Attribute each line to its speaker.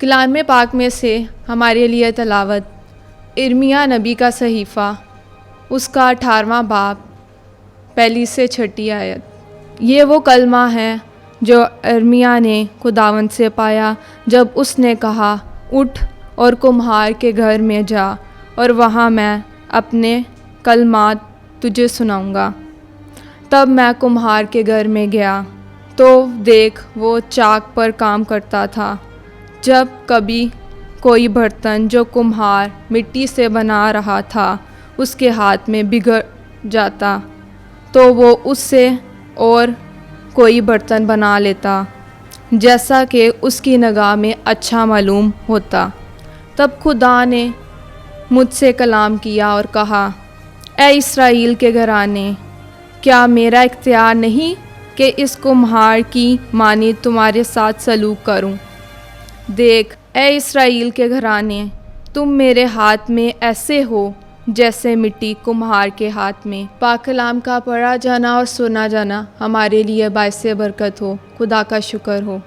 Speaker 1: कलाम पाक में से हमारे लिए तलावत इर्मिया नबी का सहीफ़ा, उसका 18वां बाब, पहली से 6 आयत। ये वो कलमा है जो इर्मिया ने खुदावंद से पाया जब उसने कहा, उठ और कुम्हार के घर में जा और वहाँ मैं अपने कलमात तुझे सुनाऊँगा। तब मैं कुम्हार के घर में गया तो देख वो चाक पर काम करता था। जब कभी कोई बर्तन जो कुम्हार मिट्टी से बना रहा था उसके हाथ में बिगड़ जाता तो वो उससे और कोई बर्तन बना लेता जैसा कि उसकी निगाह में अच्छा मालूम होता। तब खुदा ने मुझसे कलाम किया और कहा, ए इस्राएल के घराने, क्या मेरा इख्तियार नहीं कि इस कुम्हार की मानित तुम्हारे साथ सलूक करूं? देख, ए इस्राएल के घराने, तुम मेरे हाथ में ऐसे हो जैसे मिट्टी कुम्हार के हाथ में। पाक कलाम का पढ़ा जाना और सुना जाना हमारे लिए बाइसे बरकत हो। खुदा का शुक्र हो।